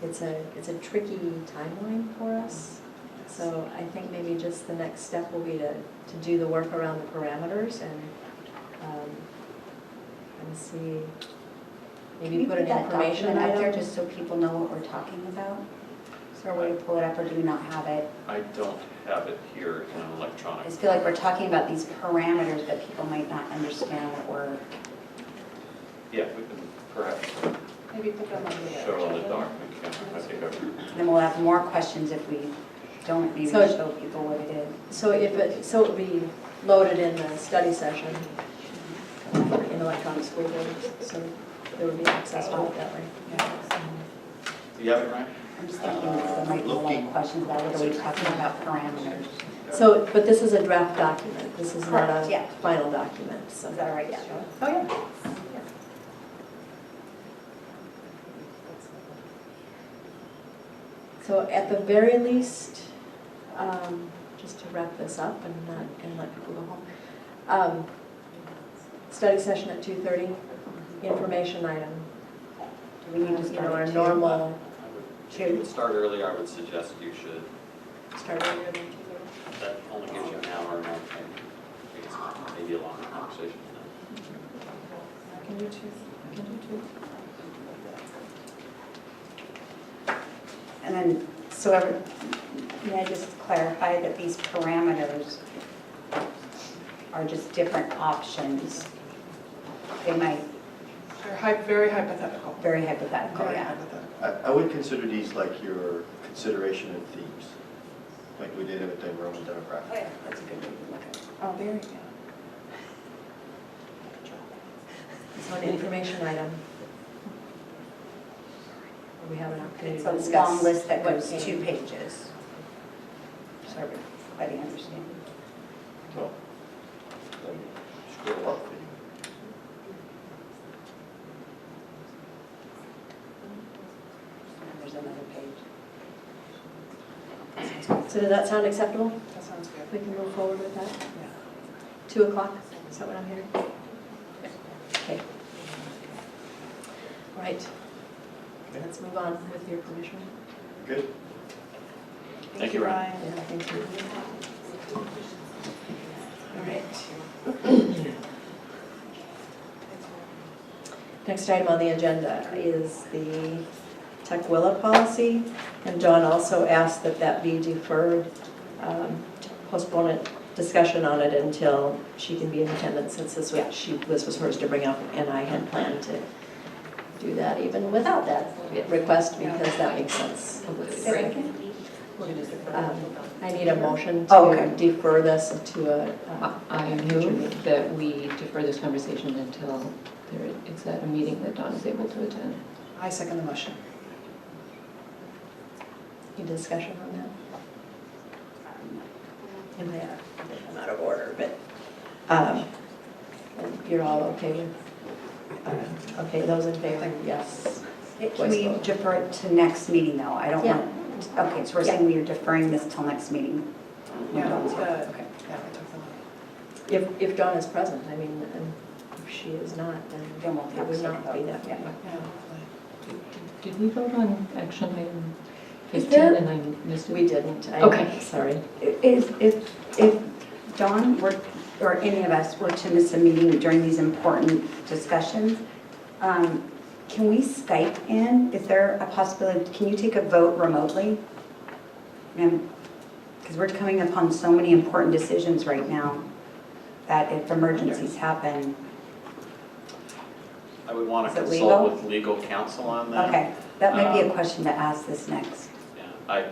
it's a tricky timeline for us. So I think maybe just the next step will be to do the work around the parameters and see, maybe put an information out there item. just so people know what we're talking about. Is there a way to pull it up, or do we not have it? I don't have it here in an I electronic. just feel like we're talking about these parameters that people might not understand what we're. Yeah, we can perhaps Maybe put them on the show on the document. Yeah, I think Then we'll have more questions if we don't maybe So- show people what it is. So it would be loaded in the study session in electronic school boards, so there would be access to it that way. Do you have it, Ryan? I'm just thinking there might be a lot of questions about what are we talking about parameters. So, but this is a draft document, this is not Correct, yeah. a final document, so. Is that all right? Yeah. Oh, yeah. So at the very least, just to wrap this up and let people go home. Study session at 2:30, information item. Do we need to You know, start our at 2? normal, If you would start earlier, I would suggest you should. start earlier than 2:30. That only gives you an hour and a half. I guess maybe a longer conversation. I can do 2. I can do 2. And then, may I just clarify that these parameters are just different options? They might, They're very hypothetical. very hypothetical, Very yeah. hypothetical. I would consider these like your consideration of themes, like we did with the Roman demographic. Oh, yeah, that's a good way to look at it. Oh, there you go. So an information item. We have an opportunity It's to a discuss. long list that what goes came. 2 pages. So everybody understands. Well, then scroll up. There's another page. So does that sound acceptable? That sounds good. We can move forward with that? Yeah. 2 o'clock, is that what I'm hearing? Okay. All right. Let's move on with your permission. Good. Thank you, Ryan. Yeah, thank you. All right. Next item on the agenda is the Tukwila policy, and John also asked that that be deferred, to postpone it, discussion on it until she can be in attendance, since this was hers to bring up, and I had planned to do that even without that request, because that makes sense. I need a motion to defer this to a I move that we defer this conversation until it's at a meeting that Dawn is able to attend. I second the motion. Any discussion on that? I'm out of order, but you're all okay with, okay, those in favor, yes. Can we defer it to next meeting, though? I don't Yeah. want, okay, so we're saying we are deferring this till next meeting? Yeah, Okay. okay. Yeah, I took them. If Dawn is present, I mean, and if she is not, Then then we'll it have would to not be vote. that. Yeah. Yeah. Did we vote on action item Is 15 there- and I missed it? We didn't. Okay. Sorry. If Dawn or any of us were to miss a meeting during these important discussions, can we Skype in? Is there a possibility, can you take a vote remotely? Because we're coming upon so many important decisions right now that if emergencies happen. I would want to Is it consult legal? with legal counsel on that. Okay, that might be a question to ask this next. Yeah,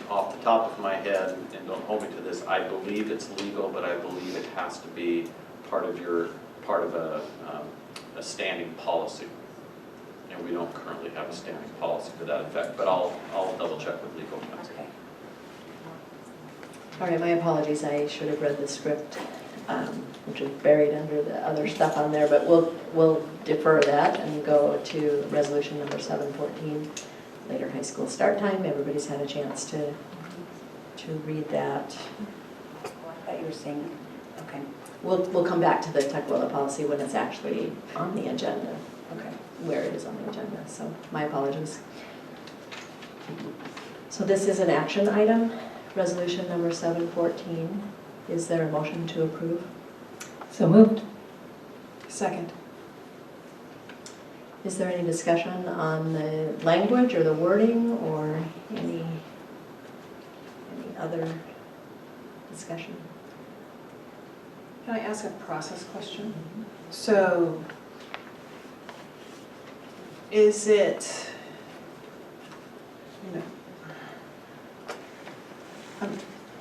off the top of my head, and don't hold me to this, I believe it's legal, but I believe it has to be part of a standing policy. And we don't currently have a standing policy to that effect, but I'll double check with legal counsel. Okay. All right, my apologies, I should have read the script, which is buried under the other stuff on there, but we'll defer that and go to resolution number 714, later high school start time. Everybody's had a chance to read that. I thought you were saying, okay. We'll come back to the Tukwila policy when it's actually on the agenda, Okay. where it is on the agenda, so my apologies. So this is an action item, resolution number 714. Is there a motion to approve? So moved. Second. Is there any discussion on the language or the wording or any other discussion? Can I ask a process question? So, is it,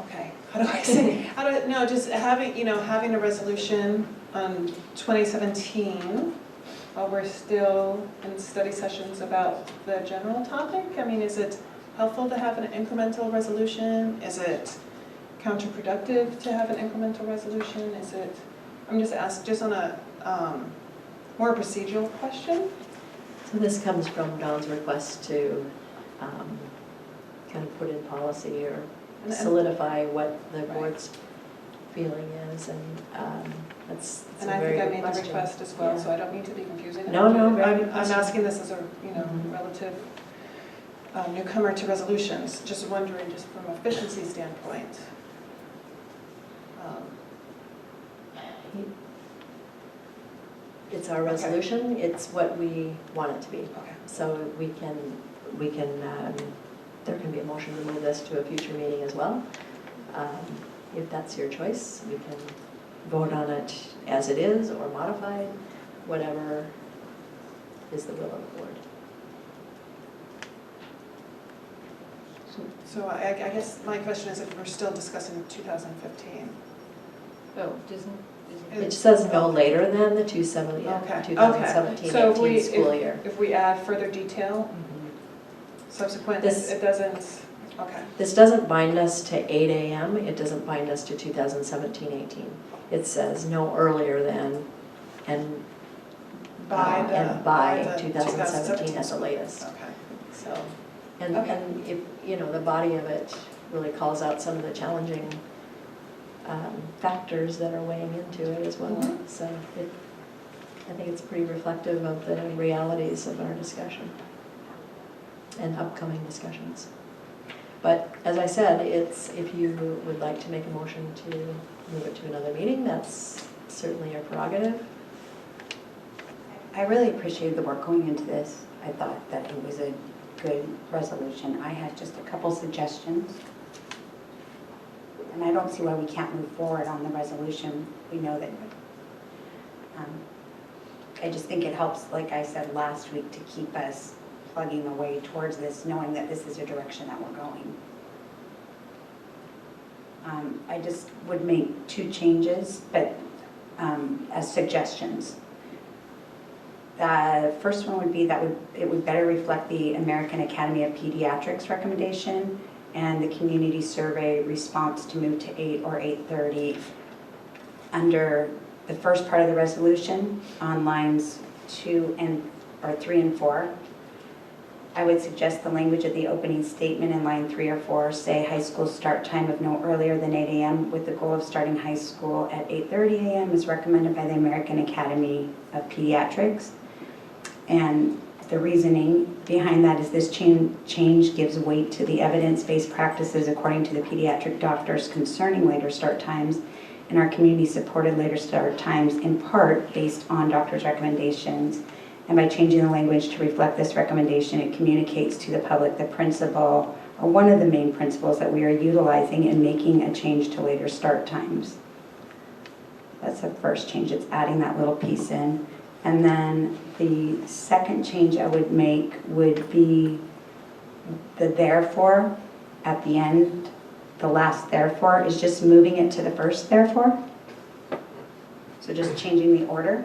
okay, how do I say, no, just having a resolution on 2017 while we're still in study sessions about the general topic? I mean, is it helpful to have an incremental resolution? Is it counterproductive to have an incremental resolution? Is it, I'm just asking, just on a more procedural question? So this comes from Don's request to kind of put in policy or And- solidify what the board's feeling is, and that's a And I very think I good made the question. request as well, Yeah. so I don't mean to be confusing. No, no, very good I'm question. asking this as a, Mhm. relative newcomer to resolutions, just wondering, just from an efficiency standpoint. It's our resolution, it's what we want it to be. Okay. So there can be a motion to move this to a future meeting as well. If that's your choice, we can vote on it as it is or modified, whatever is the will of the board. So I guess my question is if we're still discussing 2015. Oh, doesn't. It says no later than the 2017, So if 18 school year. If we add further detail Mhm. subsequent, This- it doesn't, okay. This doesn't bind us to 8 AM, it doesn't bind us to 2017-18. It says no earlier than and By the 2017 at the latest. Okay. So, and Okay. if, the body of it really calls out some of the challenging factors that are weighing into it as well. Mhm. So I think it's pretty reflective of the realities of our discussion and upcoming discussions. But as I said, if you would like to make a motion to move it to another meeting, that's certainly your prerogative. I really appreciated the work going into this. I thought that it was a good resolution. I had just a couple suggestions. And I don't see why we can't move forward on the resolution. We know that, I just think it helps, like I said last week, to keep us plugging away towards this, knowing that this is a direction that we're going. I just would make 2 changes, but as suggestions. The first one would be that it would better reflect the American Academy of Pediatrics recommendation and the community survey response to move to 8 or 8:30 under the first part of the resolution on lines 3 and 4. I would suggest the language of the opening statement in line 3 or 4 say high school start time of no earlier than 8 a.m. with the goal of starting high school at 8:30 a.m. is recommended by the American Academy of Pediatrics. And the reasoning behind that is this change gives weight to the evidence-based practices according to the pediatric doctors concerning later start times and our community-supported later start times in part based on doctors' recommendations. And by changing the language to reflect this recommendation, it communicates to the public the principle, or one of the main principles that we are utilizing in making a change to later start times. That's the first change, it's adding that little piece in. And then the second change I would make would be the therefore at the end. The last therefore is just moving it to the first therefore. So just changing the order.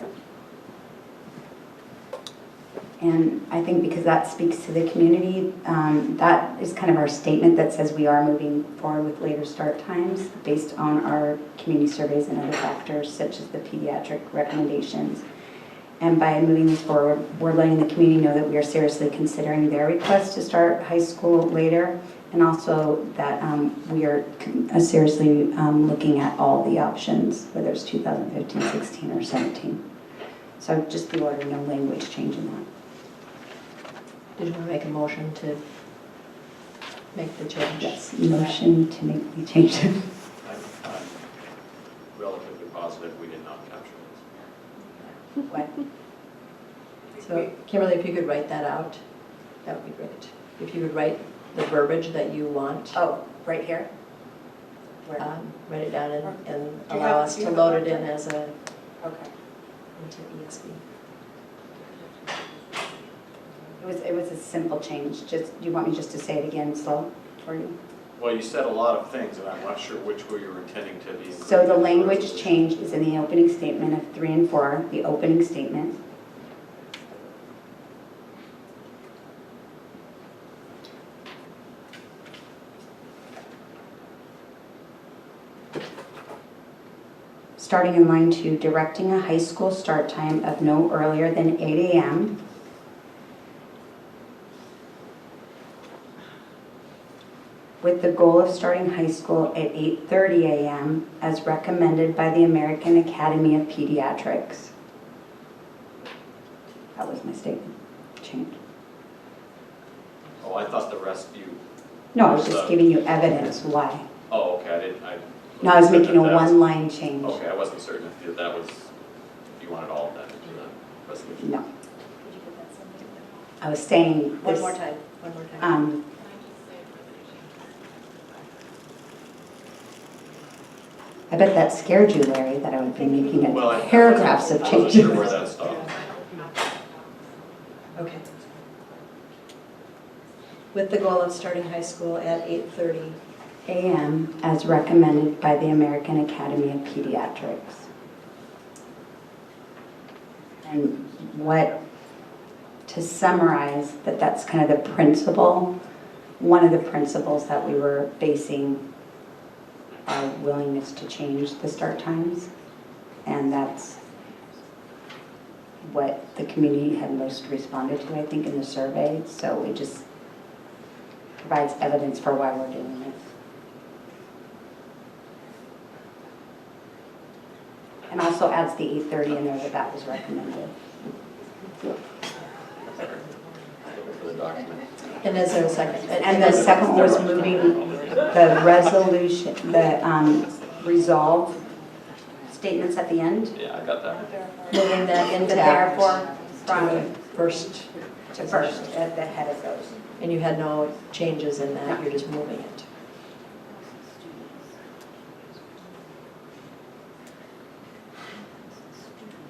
And I think because that speaks to the community, that is kind of our statement that says we are moving forward with later start times based on our community surveys and other factors such as the pediatric recommendations. And by moving this forward, we're letting the community know that we are seriously considering their request to start high school later, and also that we are seriously looking at all the options, whether it's 2015, 16, or 17. So just the order, no language change in that. Did you want to make a motion to make the change. Yes, motion to make the change. I'm relatively positive we did not capture this. What? So Kimberly, if you could write that out, that would be great. If you would write the verbiage that you want, Oh, right here? Where? write it down and Do you allow have- us do you to have a load it marker? in as a, Okay. into ESV. It was a simple change, just, do you want me just to say it again slow for you? Well, you said a lot of things, and I'm not sure which way you were intending to be. So the included in language resolution. change is in the opening statement of 3 and 4, the opening statement. Starting in line 2, directing a high school start time of no earlier than 8 a.m. with the goal of starting high school at 8:30 a.m. as recommended by the American Academy of Pediatrics. That was my statement. Change. Oh, I thought the rest you, No, I was just giving you evidence why. oh, okay, I. No, I was certain making a if that was- one-line change. Okay, I wasn't certain if that was, if you wanted all of that into the resolution. No, I was saying One this. more time, one more time. I bet that scared you, Larry, that I would be making Well, I- paragraphs of I wasn't changes. sure where that stopped. Okay. With the goal of starting high school at 8:30. a.m. as recommended by the American Academy of Pediatrics. And to summarize, that's kind of the principle, one of the principles that we were basing our willingness to change the start times. And that's what the community had most responded to, I think, in the survey. So it just provides evidence for why we're doing this. And also adds the 8:30 in there that was recommended. For the document. And is there a second? And the second one was moving the resolution, the resolve statements at the end. Yeah, I got that. Moving that The intact therefore to from first, to first at the head of those. and you had no changes in that, you're just moving it.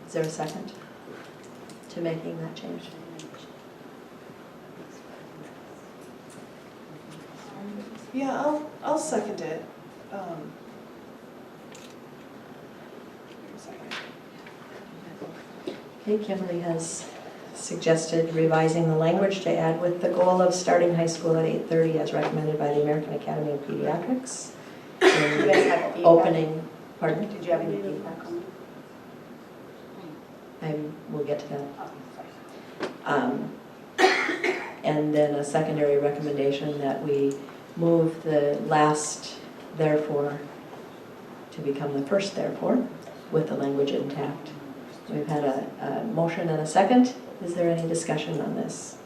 Is there a second to making that change? Yeah, I'll second it. Okay, Kimberly has suggested revising the language to add with the goal of starting high school at 8:30 as recommended by the American Academy of Pediatrics. You guys have feedback? Opening, pardon? Did you have any feedback on We'll get to that. that? Oh, sorry. And then a secondary recommendation that we move the last therefore to become the first therefore with the language intact. We've had a motion and a second. Is there any discussion on this?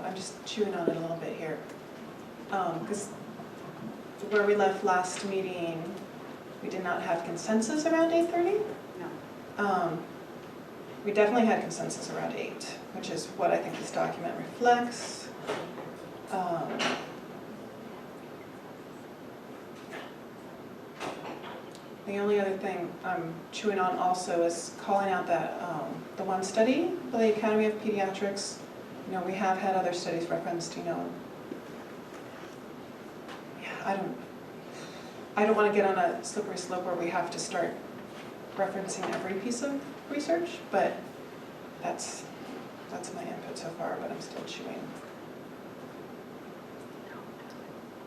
I'm just chewing on it a little bit here. Because where we left last meeting, we did not have consensus around 8:30. No. We definitely had consensus around 8, which is what I think this document reflects. The only other thing I'm chewing on also is calling out that the one study by the Academy of Pediatrics, we have had other studies referenced, yeah, I don't want to get on a slippery slope where we have to start referencing every piece of research, but that's my input so far, but I'm still chewing.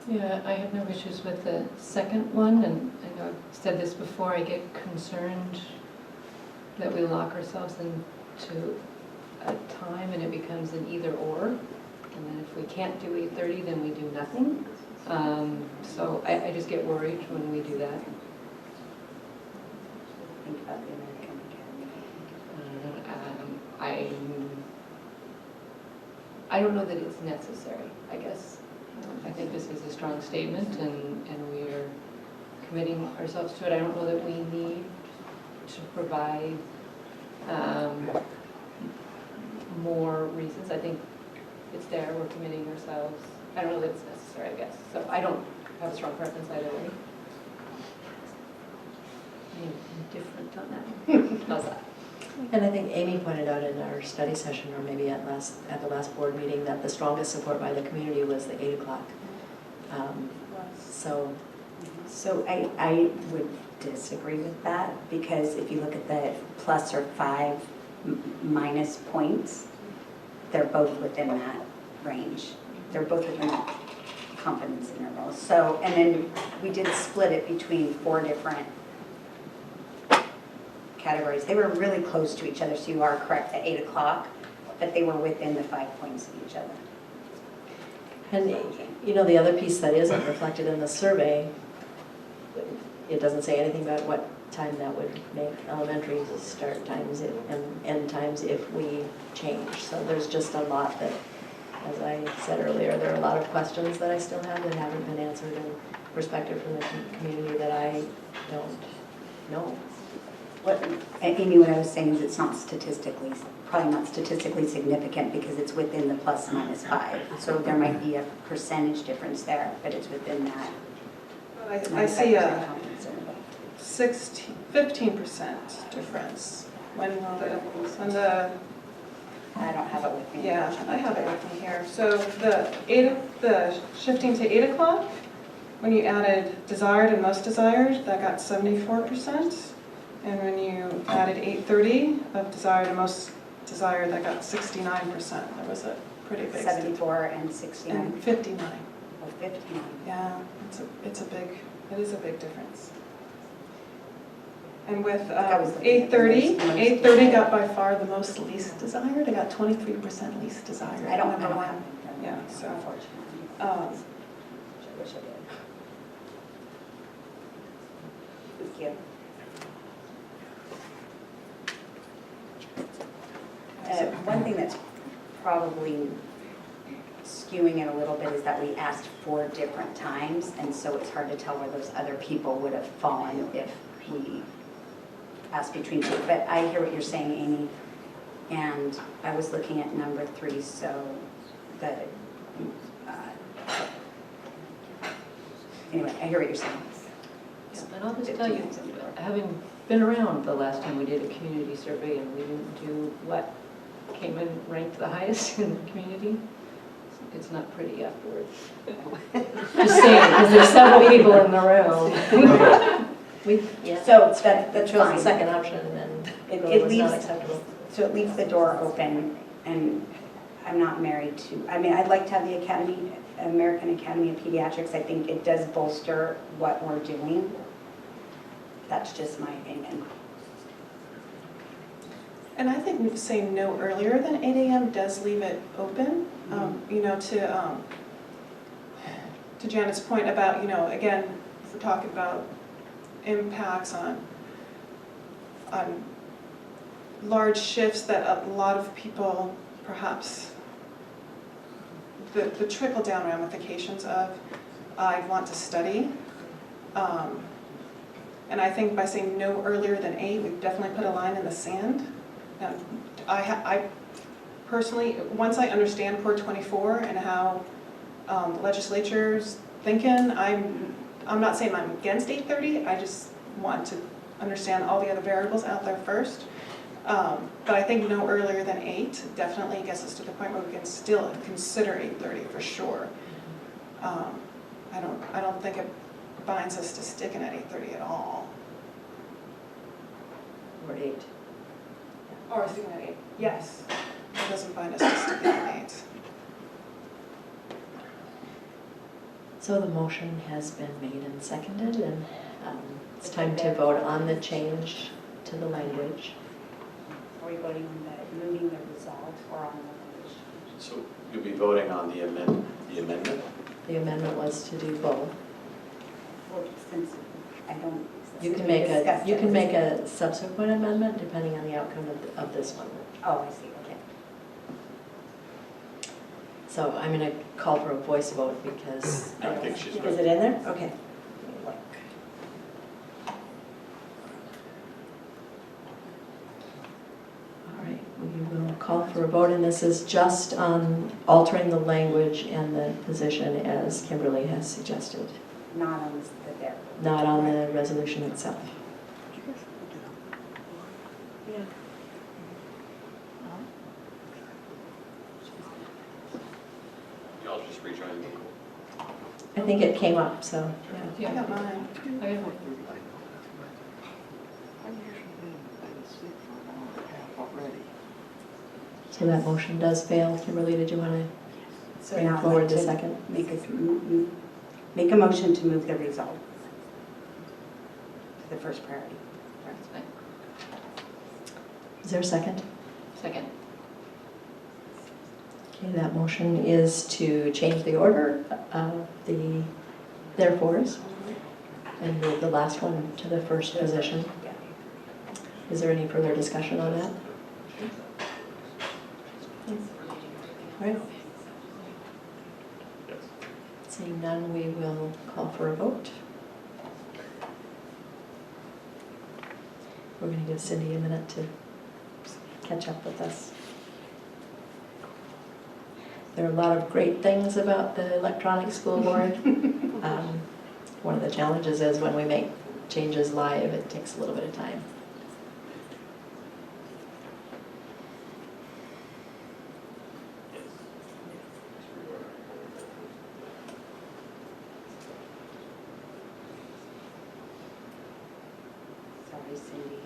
Yeah, I have no issues with the second one, and I know I've said this before, I get concerned that we lock ourselves into a time and it becomes an either or, and then if we can't do 8:30, then we do nothing. So I just get worried when we do that. Think about the American I don't know that it's necessary, I guess. I think this is a strong statement, and we are committing ourselves to it. I don't know that we need to provide more reasons. I think it's there, we're committing ourselves. I don't know that it's necessary, I guess. So I don't have a strong preference either way. I'm different on that. How's that? And I think Amy pointed out in our study session, or maybe at the last board meeting, that the strongest support by the community was the 8 o'clock. So So I would disagree with that, because if you look at the plus or 5 minus points, they're both within that range. They're both within that confidence interval. So, and then we did split it between 4 different categories. They were really close to each other, so you are correct at 8 o'clock, but they were within the 5 points of each other. And, you know, the other piece that isn't reflected in the survey, it doesn't say anything about what time that would make elementary start times and end times if we change. So there's just a lot that, as I said earlier, there are a lot of questions that I still have that haven't been answered, and perspective from the community that I don't know. Amy, what I was saying is it's not statistically, probably not statistically significant, because it's within the plus minus 5. So there might be a percentage difference there, but it's within that. I see a 95% 15% difference when the, I don't have it with me. yeah, I have it with me here. So the shifting to 8 o'clock, when you added desired and most desired, that got 74%. And when you added 8:30 of desired and most desired, that got 69%. That was a pretty big. 74 and 69. And 59. Oh, 59. Yeah, it is a big difference. And with I was looking at the 8:30, most 8:30 got by far the most least desired. It got 23% least desired. I don't Number have one. it. Yeah, so, Unfortunately. um, I wish I did. Thank you. One thing that's probably skewing it a little bit is that we asked 4 different times, and so it's hard to tell where those other people would have fallen if we asked between 2. But I hear what you're saying, Amy, and I was looking at number 3, so that, anyway, I hear what you're saying. Yeah, and I'll just tell you, having been around the last time we did a community survey and we didn't do what came in ranked the highest in the community, it's not pretty afterwards. Just saying, because there's several people in the room. So that Chose fine. the second option, and It it was not leaves- acceptable. So it leaves the door open, and I'm not married to, I mean, I'd like to have the Academy, American Academy of Pediatrics. I think it does bolster what we're doing. That's just my opinion. and I think saying no earlier than 8 a.m. does leave it open. You know, to Janet's point about, you know, again, if we're talking about impacts on large shifts that a lot of people perhaps, the trickle-down ramifications of, I want to study. And I think by saying no earlier than 8, we've definitely put a line in the sand. Now, I personally, once I understand Core 24 and how the legislature's thinking, I'm not saying I'm against 8:30, I just want to understand all the other variables out there first. But I think no earlier than 8 definitely gets us to the point where we can still consider 8:30 for sure. I don't think it binds us to sticking at 8:30 at all. Or 8. Or sticking at 8, yes. It doesn't bind us to sticking at 8. So the motion has been made and seconded, and it's time to vote on the change to the language. Are we voting on the moving the resolve or on the language? So you'll be voting on the amendment? The amendment was to do both. Well, since I don't. You can make a subsequent amendment depending on the outcome of this one. Oh, I see, okay. So I'm going to call for a voice vote because. I think she's Is it in there? Okay. Let me look. All right, we will call for a vote, and this is just on altering the language and the position as Kimberly has suggested, Not on the there. not on the resolution itself. Yeah. Y'all just rejoin me. I think it came up, so, yeah. I got mine. I have one. So that motion does fail. Kimberly, did you want to So bring now I'd forward like the to second? make a motion to move the result to the first priority. That's fine. Is there a second? Second. Okay, that motion is to change the order of the therefores and move the last one to the first position. Is there any further discussion on that? All right. Yes. Seeing none, we will call for a vote. We're going to give Cindy a minute to catch up with us. There are a lot of great things about the electronic school board. One of the challenges is when we make changes live, it takes a little bit of time. Sorry, Cindy.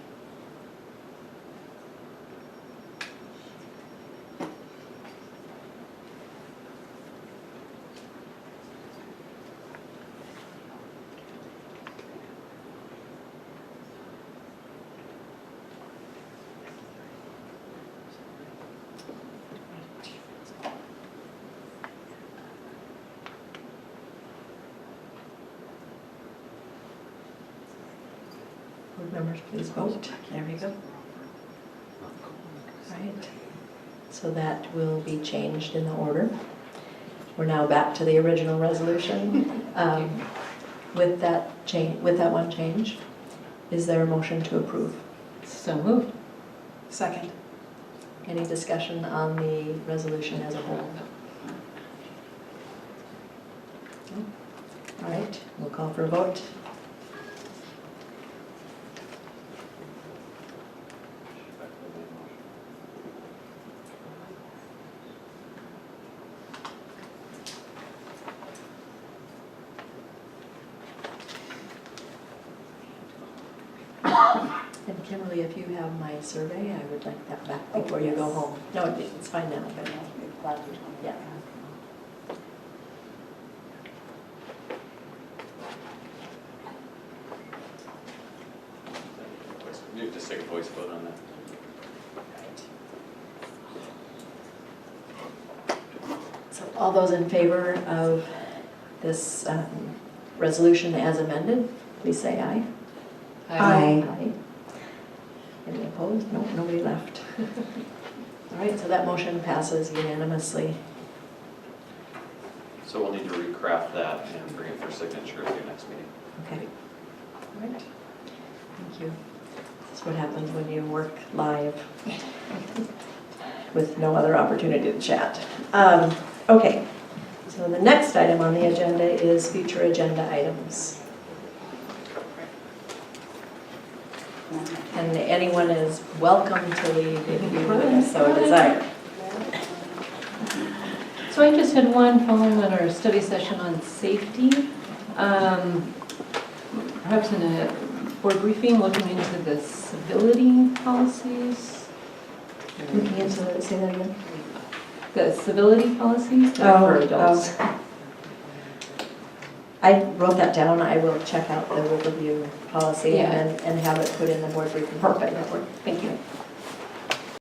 Board members, please vote. There we go. Right. So that will be changed in the order. We're now back to the original resolution. With that change, with that one change, is there a motion to approve? So moved. Second. Any discussion on the resolution as a whole? No? All right, we'll call for a vote. And Kimberly, if you have my survey, I would like that back before you go home. No, it's fine now, but yeah. You have to take a voice vote on that. So all those in favor of this resolution as amended, please say aye. Aye. Any opposed? No, nobody left. All right, so that motion passes unanimously. So we'll need to recraft that and bring it for signature at your next meeting. Okay. All right. Thank you. That's what happens when you work live with no other opportunity to chat. Okay, so the next item on the agenda is future agenda items. And anyone is welcome to leave if you so desire. So I just had one following on our study session on safety. Perhaps in a board briefing, looking into the civility policies. Looking into, say that again? The civility policies Oh, for adults. I wrote that down. I will check out the overview policy Yeah. and have it put in the board briefing. Perfect. Thank you.